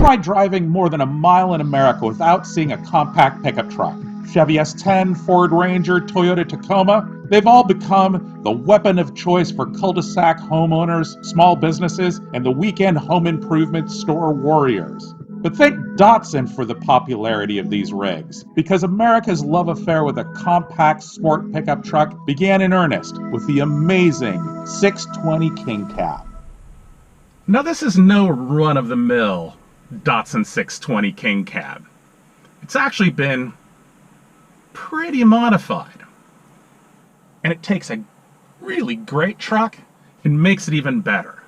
tried driving more than a mile in America without seeing a compact pickup truck. Chevy S10, Ford Ranger, Toyota Tacoma, they've all become the weapon of choice for cul-de-sac homeowners, small businesses, and the weekend home improvement store warriors. But thank Datsun for the popularity of these rigs, because America's love affair with a compact sport pickup truck began in earnest with the amazing 620 King Cab. Now this is no run-of-the-mill Datsun 620 King Cab. It's actually been pretty modified. And it takes a really great truck and makes it even better.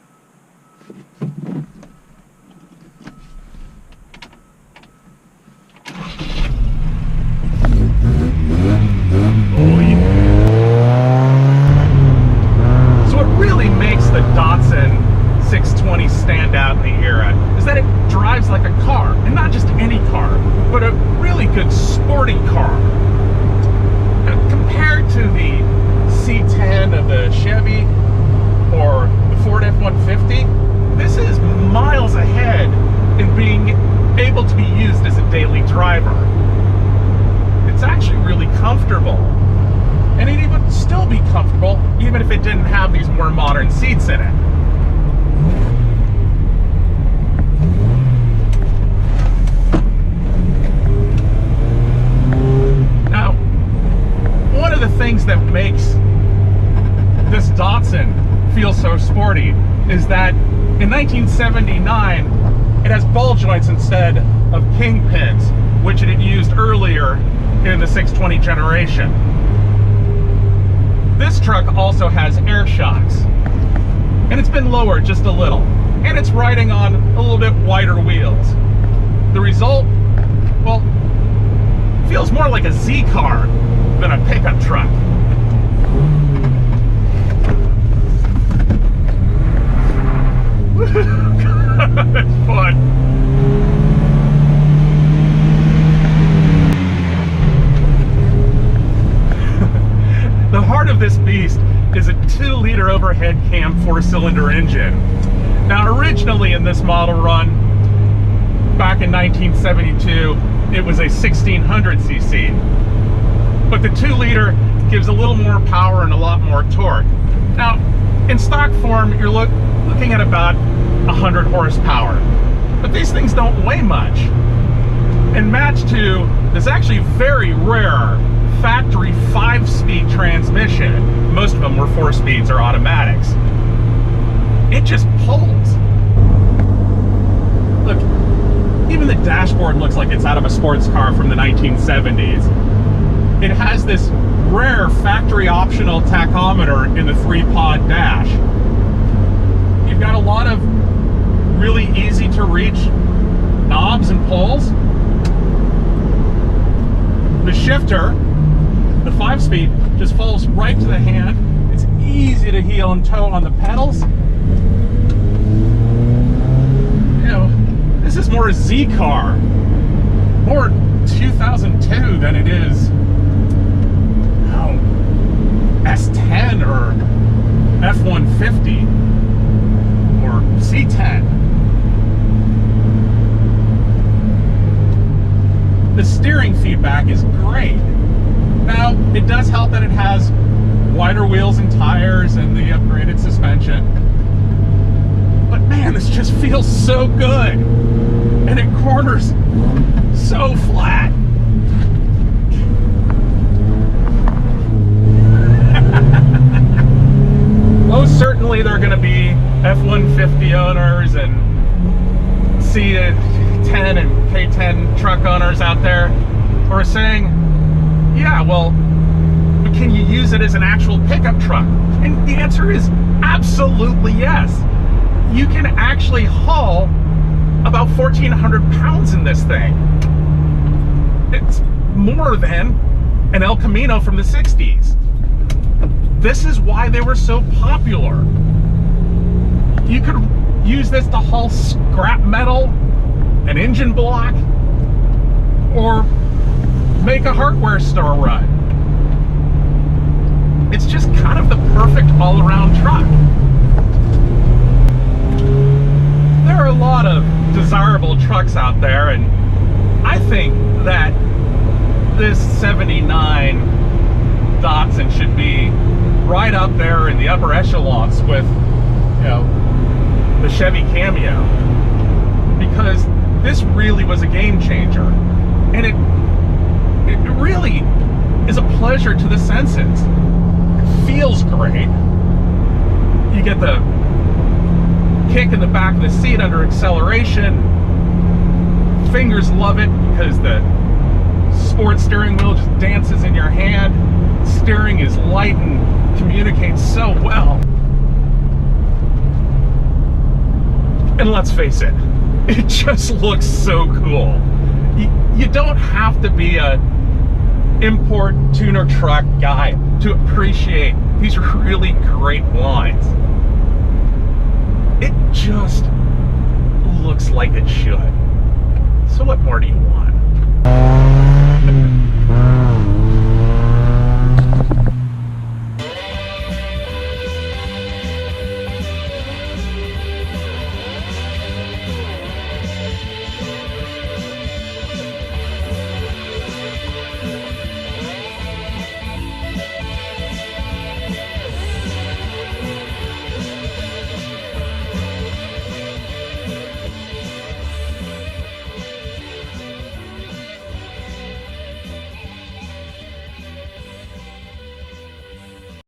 So what really makes the Datsun 620 stand out in the era is that it drives like a car, and not just any car, but a really good sporty car. And compared to the C10 of the Chevy or the Ford F-150, this is miles ahead in being able to be used as a daily driver. It's actually really comfortable, and it would still be comfortable even if it didn't have these more modern seats in it. Now, one of the things that makes this Datsun feel so sporty is that in 1979 it has ball joints instead of kingpins, which it had used earlier in the 620 generation. This truck also has air shocks, and it's been lowered just a little, and it's riding on a little bit wider wheels. The result, well, feels more like a Z car than a pickup truck. It's fun. The heart of this beast is a 2-liter overhead cam 4-cylinder engine. Now originally in this model run, back in 1972, it was a 1600cc. But the 2-liter gives a little more power and a lot more torque. Now, in stock form, you're looking at about 100 horsepower. But these things don't weigh much. And matched to this actually very rare factory 5-speed transmission, most of them were 4 speeds or automatics, it just pulls. Look, even the dashboard looks like it's out of a sports car from the 1970s. It has this rare factory optional tachometer in the 3-pod dash. You've got a lot of really easy to reach knobs and pulls. The shifter, the 5-speed, just falls right to the hand. It's easy to heel and toe on the pedals. You know, this is more a Z car, more 2002 than it is S10 or F-150 or C10. The steering feedback is great. Now, it does help that it has wider wheels and tires and the upgraded suspension. But man, this just feels so good. And it corners so flat. Most certainly there are going to be F-150 owners and C10 and K10 truck owners out there who are saying, yeah, well, can you use it as an actual pickup truck? And the answer is absolutely yes. You can actually haul about 1,400 pounds in this thing. It's more than an El Camino from the 60s. This is why they were so popular. You could use this to haul scrap metal, an engine block, or make a hardware store run. It's just kind of the perfect all-around truck. There are a lot of desirable trucks this 79 Datsun should be right up there in the upper echelons with, you know, the Chevy Cameo, because this really was a game changer, and it really is a pleasure to the senses. It feels great. You get the kick in the back of the seat under acceleration. Fingers love it because the sports steering wheel just dances in your hand. Steering is light and communicates so well. And let's face it, it just looks so cool. You don't have to be a import tuner truck guy to appreciate these really great lines. It just looks like it should. So what more do you want?